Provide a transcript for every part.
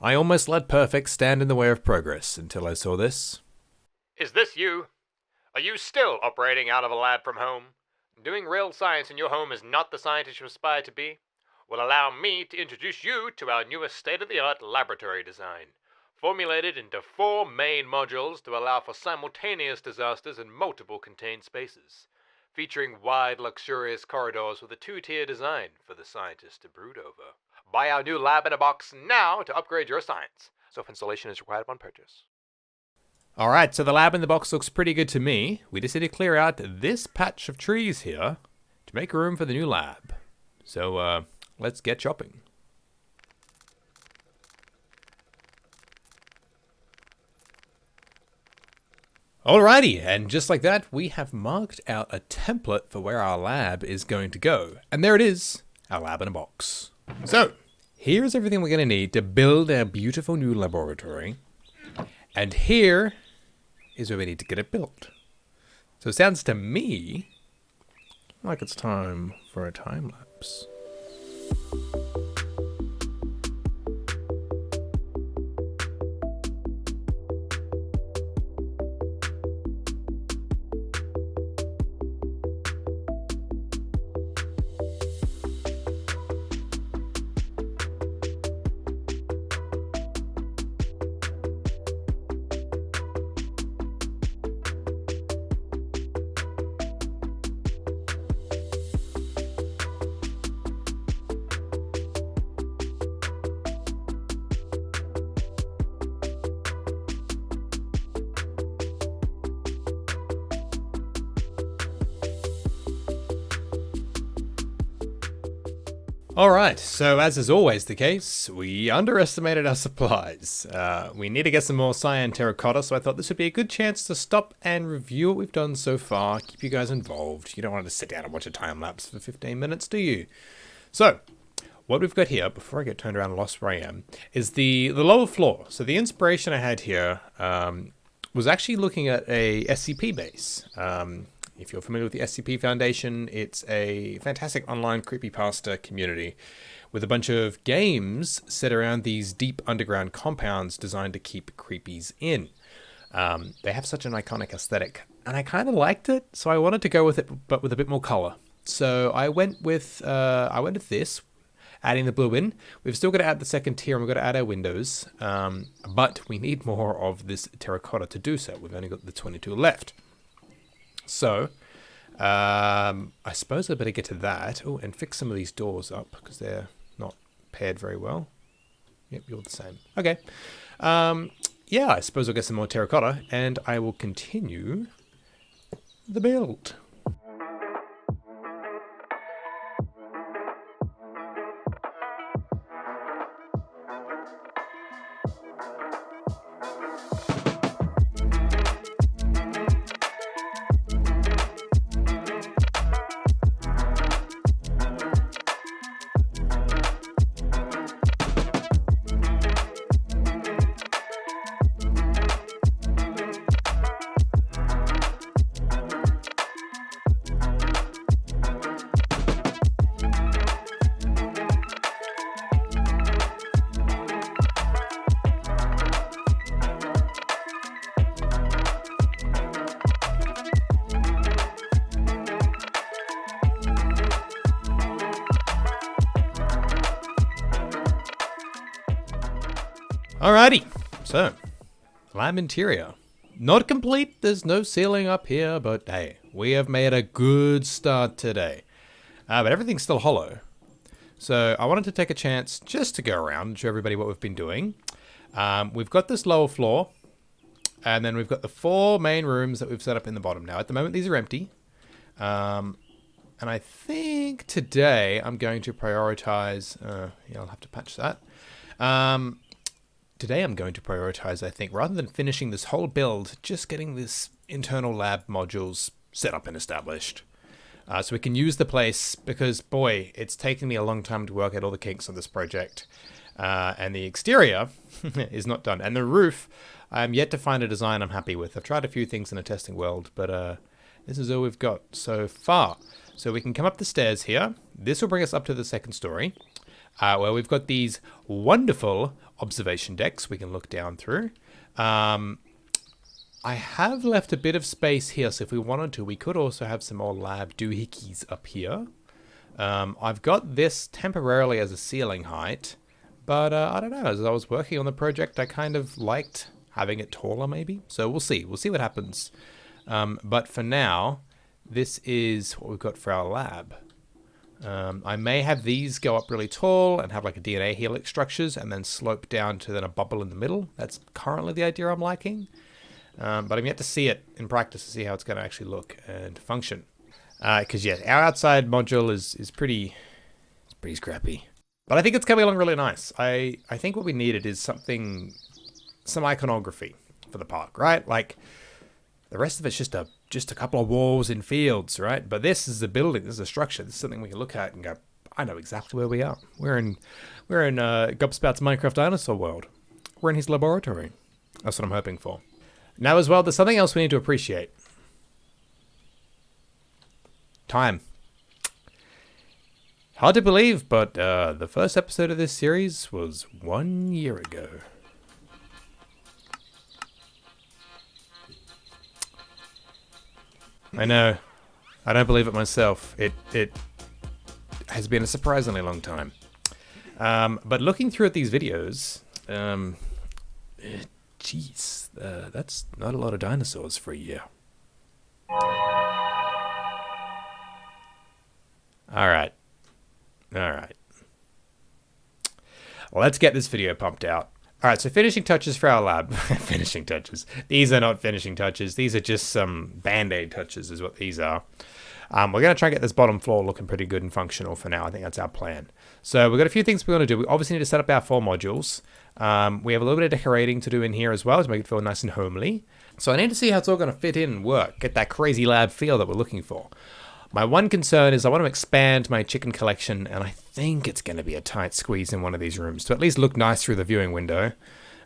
I almost let perfect stand in the way of progress until I saw this. Is this you? Are you still operating out of a lab from home? Doing real science in your home is not the scientist you aspire to be? Well, allow me to introduce you to our newest state-of-the-art laboratory design, formulated into 4 main modules to allow for simultaneous disasters in multiple contained spaces, featuring wide, luxurious corridors with a 2-tier design for the scientists to brood over. Buy our new lab in a box now to upgrade your science. Self-installation is required upon purchase. Alright, so the lab in the box looks pretty good to me. We just need to clear out this patch of trees here to make room for the new lab. So, let's get chopping. Alrighty, and just like that, we have marked out a template for where our lab is going to go. And there it is, our lab in a box. So, here's everything we're going to need to build our beautiful new laboratory. And here is where we need to get it built. So it sounds to me like it's time for a time lapse. Alright, so as is always the case, we underestimated our supplies. We need to get some more cyan terracotta, so I thought this would be a good chance to stop and review what we've done so far, keep you guys involved. You don't want to sit down and watch a time lapse for 15 minutes, do you? So, what we've got here, before I get turned around and lost where I am, is the lower floor. So the inspiration I had here was actually looking at a SCP base. If you're familiar with the SCP Foundation, it's a fantastic online creepypasta community with a bunch of games set around these deep underground compounds designed to keep creepies in. They have such an iconic aesthetic, and I kind of liked it, so I wanted to go with it, but with a bit more color. So I went with this, adding the blue in. We've still got to add the second tier, and we've got to add our windows, but we need more of this terracotta to do so. We've only got the 22 left. So, I suppose I better get to that. Oh, and fix some of these doors up because they're not paired very well. Yep, you're the same. Okay. Yeah, I suppose I'll get some more terracotta and I will continue the build. Alrighty, so, lab interior. Not complete, there's no ceiling up here, but hey, we have made a good start today. But everything's still hollow. So I wanted to take a chance just to go around and show everybody what we've been doing. We've got this lower floor, and then we've got the 4 main rooms that we've set up in the bottom. Now, at the moment, these are empty. And I think today I'm going to prioritize... yeah, I'll have to patch that. Today I'm going to prioritize, I think, rather than finishing this whole build, just getting this internal lab modules set up and established. So we can use the place, because, boy, it's taken me a long time to work out all the kinks on this project. And the exterior is not done. And the roof, I'm yet to find a design I'm happy with. I've tried a few things in a testing world, but this is all we've got so far. So we can come up the stairs here. This will bring us up to the second story. where we've got these wonderful observation decks we can look down through. I have left a bit of space here, so if we wanted to, we could also have some more lab doohickeys up here. I've got this temporarily as a ceiling height, but I don't know, as I was working on the project, I kind of liked having it taller maybe. So we'll see what happens. But for now, this is what we've got for our lab. I may have these go up really tall and have like a DNA helix structures and then slope down to then a bubble in the middle. That's currently the idea I'm liking. But I'm yet to see it in practice to see how it's going to actually look and function. Because yeah, our outside module is pretty scrappy. But I think it's coming along really nice. I think what we needed is some iconography for the park, right? Like the rest of it's just a couple of walls and fields, right? But this is a building, this is a structure, this is something we can look at and go, I know exactly where we are. We're in Gobspout's Minecraft dinosaur world. We're in his laboratory. That's what I'm hoping for. Now as well, there's something else we need to appreciate. Time. Hard to believe, but the first episode of this series was 1 year ago. I know. I don't believe it myself. It has been a surprisingly long time. But looking through at these videos, jeez, that's not a lot of dinosaurs for a year. All right. Let's get this video pumped out. All right, so finishing touches for our lab. Finishing touches. These are not finishing touches. These are just some Band-Aid touches is what these are. We're going to try and get this bottom floor looking pretty good and functional for now. I think that's our plan. So we've got a few things we're going to do. We obviously need to set up our 4 modules. We have a little bit of decorating to do in here as well to make it feel nice and homely. So I need to see how it's all going to fit in and work. Get that crazy lab feel that we're looking for. My one concern is I want to expand my chicken collection, and I think it's going to be a tight squeeze in one of these rooms to at least look nice through the viewing window.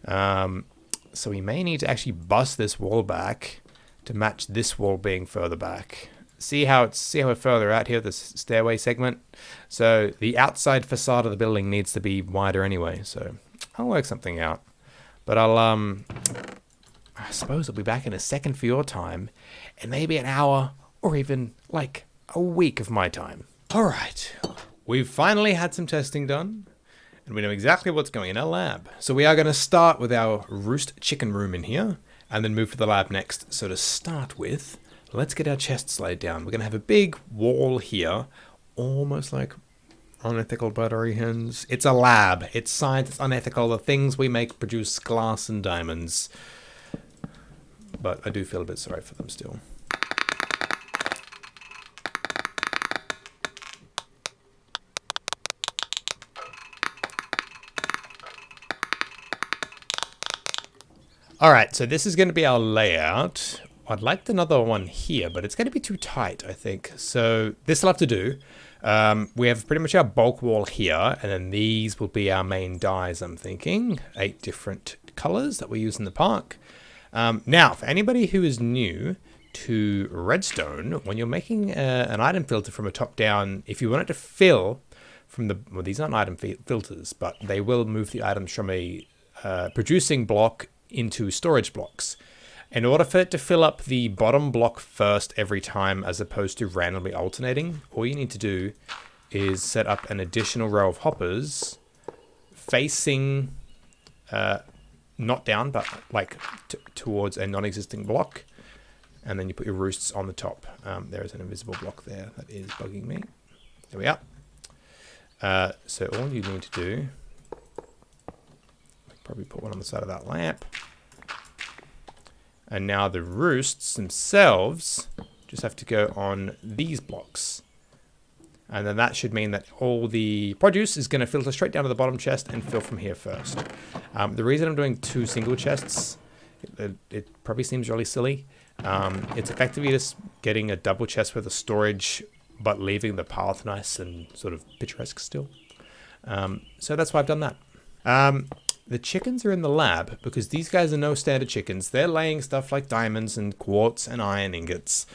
So we may need to actually bust this wall back to match this wall being further back. See how we're further out here, this stairway segment. So the outside facade of the building needs to be wider anyway. So I'll work something out. But I suppose I'll be back in a second for your time, and maybe an hour or even like a week of my time. All right, we've finally had some testing done, and we know exactly what's going in our lab. So we are going to start with our roost chicken room in here, and then move to the lab next. So to start with, let's get our chests laid down. We're going to have a big wall here, almost like unethical buttery hens. It's a lab. It's science. It's unethical. The things we make produce glass and diamonds. But I do feel a bit sorry for them still. All right, so this is going to be our layout. I'd like another one here, but it's going to be too tight, I think. So this will have to do. We have pretty much our bulk wall here, and then these will be our main dies, I'm thinking. 8 different colors that we use in the park. Now, for anybody who is new to Redstone, when you're making an item filter from a top down, if you want it to fill from the... Well, these aren't item filters, but they will move the items from a producing block into storage blocks. In order for it to fill up the bottom block first every time, as opposed to randomly alternating, all you need to do is set up an additional row of hoppers facing, not down, but like towards a non-existing block. And then you put your roosts on the top. There is an invisible block there that is bugging me. There we are. So all you need to do, probably put one on the side of that lamp. And now the roosts themselves just have to go on these blocks. And then that should mean that all the produce is going to filter straight down to the bottom chest and fill from here first. The reason I'm doing 2 single chests, it probably seems really silly. It's effectively just getting a double chest with a storage, but leaving the path nice and sort of picturesque still. So that's why I've done that. The chickens are in the lab because these guys are no standard chickens. They're laying stuff like diamonds and quartz and iron ingots,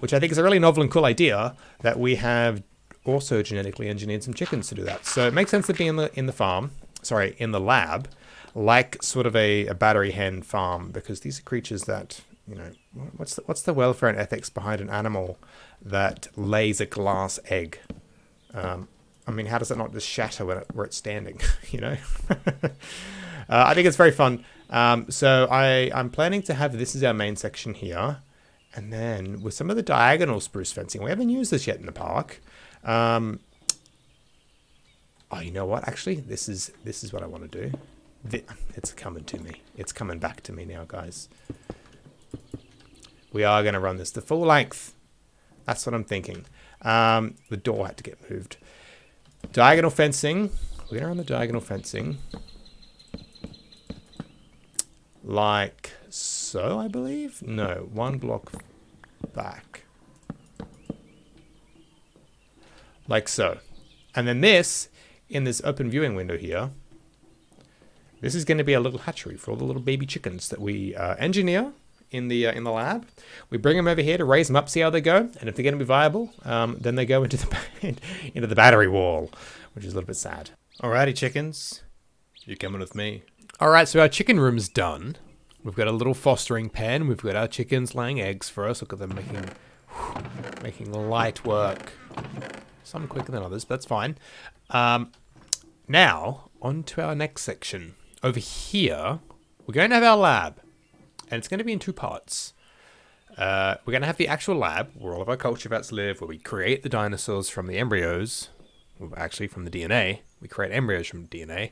which I think is a really novel and cool idea that we have also genetically engineered some chickens to do that. So it makes sense to be in the lab, like sort of a battery hen farm, because these are creatures that, you know, what's the welfare and ethics behind an animal that lays a glass egg? I mean, how does it not just shatter where it's standing, you know? I think it's very fun. So I'm planning to have this as our main section here. And then with some of the diagonal spruce fencing, we haven't used this yet in the park. Oh, you know what? Actually, this is what I want to do. It's coming to me. It's coming back to me now, guys. We are going to run this to full length. That's what I'm thinking. The door had to get moved. Diagonal fencing. We're going to run the diagonal fencing. Like so, I believe? No, 1 block back. Like so. And then this, in this open viewing window here, this is going to be a little hatchery for all the little baby chickens that we engineer in the lab. We bring them over here to raise them up, see how they go, and if they're going to be viable, then they go into the battery wall, which is a little bit sad. Alrighty, chickens, you're coming with me. Alright, so our chicken room's done. We've got a little fostering pen. We've got our chickens laying eggs for us. Look at them making light work. Some quicker than others, but that's fine. Now, on to our next section. Over here, we're going to have our lab. And it's going to be in 2 parts. We're going to have the actual lab, where all of our culture vats live, where we create the dinosaurs from the embryos. Well, actually, from the DNA. We create embryos from DNA.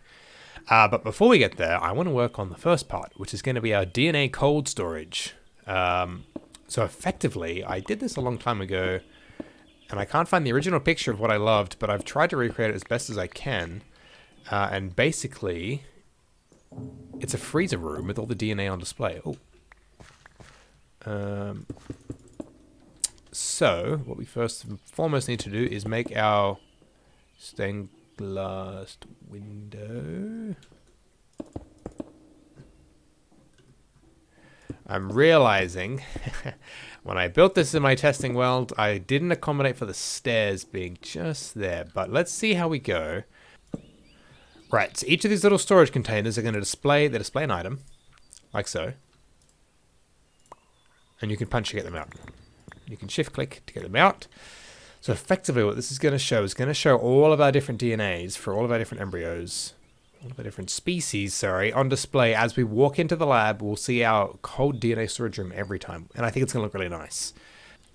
But before we get there, I want to work on the first part, which is going to be our DNA cold storage. So effectively, I did this a long time ago, and I can't find the original picture of what I loved, but I've tried to recreate it as best as I can. And basically, it's a freezer room with all the DNA on display. Oh. So, what we first and foremost need to do is make our stained glass window. I'm realizing when I built this in my testing world, I didn't accommodate for the stairs being just there, but let's see how we go. Right, so each of these little storage containers are going to display an item, like so. And you can punch to get them out. You can shift click to get them out. So effectively what this is going to show all of our different DNAs for all of our different embryos, all of our different species, on display. As we walk into the lab, we'll see our cold DNA storage room every time. And I think it's going to look really nice.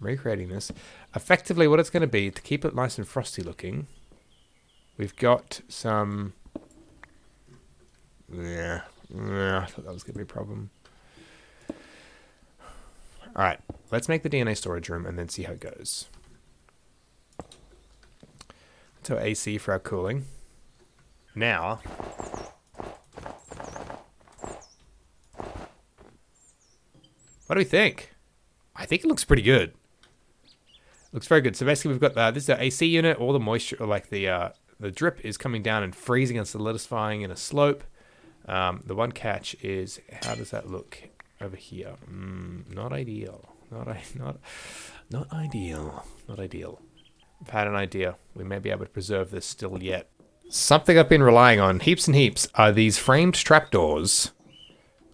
I'm recreating this. Effectively what it's going to be, to keep it nice and frosty looking, we've got some... Yeah, I thought that was going to be a problem. Alright, let's make the DNA storage room and then see how it goes. So AC for our cooling. Now, what do we think? I think it looks pretty good. Looks very good. So basically we've got this is our AC unit. All the moisture, like the drip is coming down and freezing and solidifying in a slope. The one catch is, how does that look over here? Not ideal. Not ideal. Not ideal. I've had an idea. We may be able to preserve this still yet. Something I've been relying on heaps and heaps are these framed trapdoors,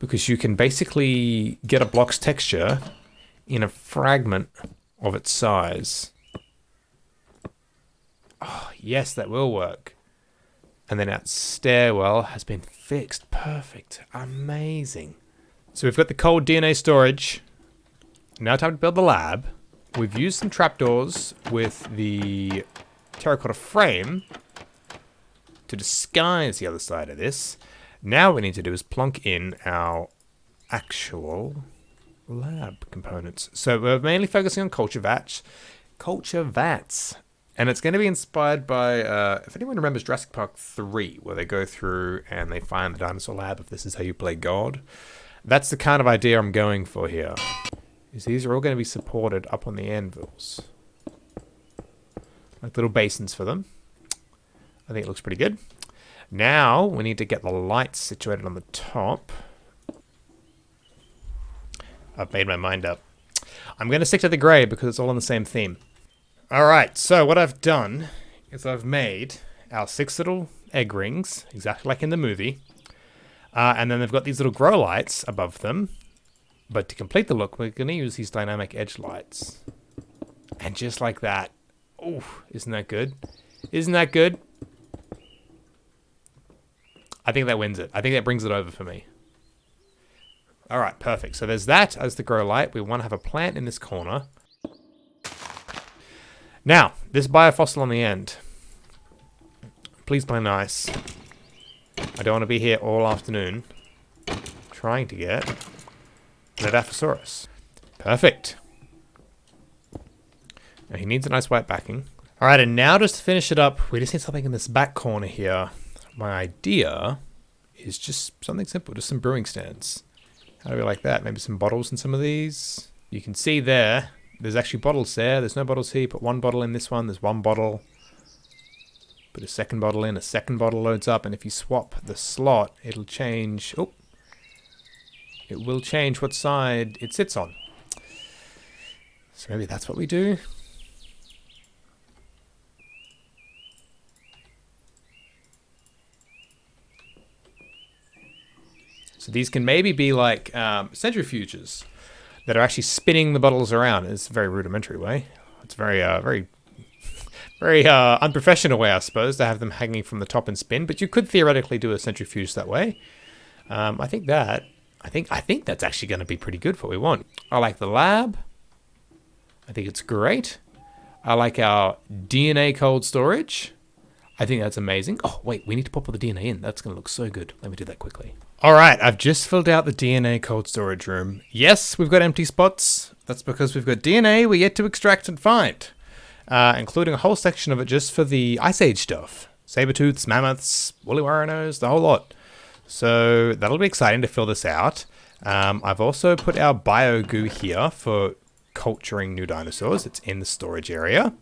because you can basically get a block's texture in a fragment of its size. Oh, yes, that will work. And then our stairwell has been fixed. Perfect. Amazing. So we've got the cold DNA storage. Now time to build the lab. We've used some trapdoors with the terracotta frame to disguise the other side of this. Now what we need to do is plonk in our actual lab components. So we're mainly focusing on culture vats. And it's going to be inspired by, if anyone remembers Jurassic Park 3, where they go through and they find the dinosaur lab, if this is how you play God. That's the kind of idea I'm going for here. Is these are all going to be supported up on the anvils. Like little basins for them. I think it looks pretty good. Now, we need to get the lights situated on the top. I've made my mind up. I'm going to stick to the grey because it's all on the same theme. Alright, so what I've done is I've made our 6 little egg rings, exactly like in the movie. And then they've got these little grow lights above them. But to complete the look, we're going to use these dynamic edge lights. And just like that. Oh, isn't that good? Isn't that good? I think that wins it. I think that brings it over for me. Alright, perfect. So there's that as the grow light. We want to have a plant in this corner. Now, this biofossil on the end. Please play nice. I don't want to be here all afternoon trying to get an Edaphosaurus. Perfect. Now he needs a nice white backing. Alright, and now just to finish it up, we just need something in this back corner here. My idea is just something simple, just some brewing stands. How do we like that? Maybe some bottles in some of these. You can see there, there's actually bottles there. There's no bottles here. Put one bottle in this one. There's one bottle. Put a second bottle in. A second bottle loads up. And if you swap the slot, it'll change. Oh, it will change what side it sits on. So maybe that's what we do. So these can maybe be like centrifuges that are actually spinning the bottles around. It's a very rudimentary way. It's very unprofessional way, I suppose, to have them hanging from the top and spin. But you could theoretically do a centrifuge that way. I think that's actually going to be pretty good for what we want. I like the lab. I think it's great. I like our DNA cold storage. I think that's amazing. Oh, wait, we need to pop all the DNA in. That's going to look so good. Let me do that quickly. All right, I've just filled out the DNA cold storage room. Yes, we've got empty spots. That's because we've got DNA we're yet to extract and find, including a whole section of it just for the Ice Age stuff. Saber-tooths, mammoths, woolly rhinos, the whole lot. So that'll be exciting to fill this out. I've also put our bio goo here for culturing new dinosaurs. It's in the storage area.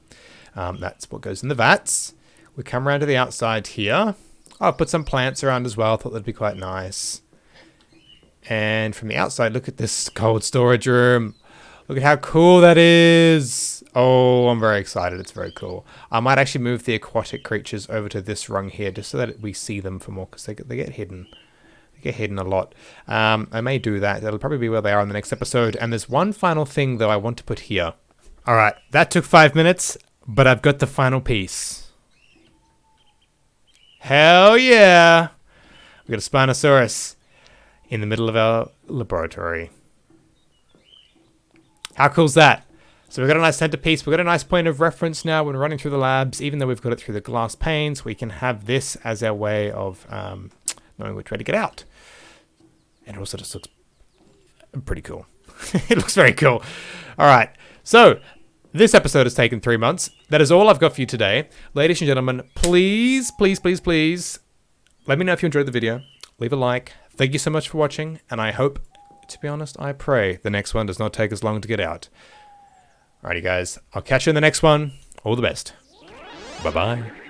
That's what goes in the vats. We come around to the outside here. I'll put some plants around as well. I thought that'd be quite nice. And from the outside, look at this cold storage room. Look at how cool that is. Oh, I'm very excited. It's very cool. I might actually move the aquatic creatures over to this rung here just so that we see them for more, because they get hidden. They get hidden a lot. I may do that. That'll probably be where they are in the next episode. And there's one final thing, though, I want to put here. All right, that took 5 minutes, but I've got the final piece. Hell yeah! We've got a Spinosaurus in the middle of our laboratory. How cool's that? So we've got a nice centerpiece. We've got a nice point of reference now when we're running through the labs. Even though we've got it through the glass panes, we can have this as our way of knowing which way to get out. And it also just looks pretty cool. It looks very cool. All right, so this episode has taken 3 months. That is all I've got for you today. Ladies and gentlemen, please, please, please, please, let me know if you enjoyed the video. Leave a like. Thank you so much for watching. And I hope, to be honest, I pray the next one does not take as long to get out. Alrighty, guys. I'll catch you in the next one. All the best. Bye-bye.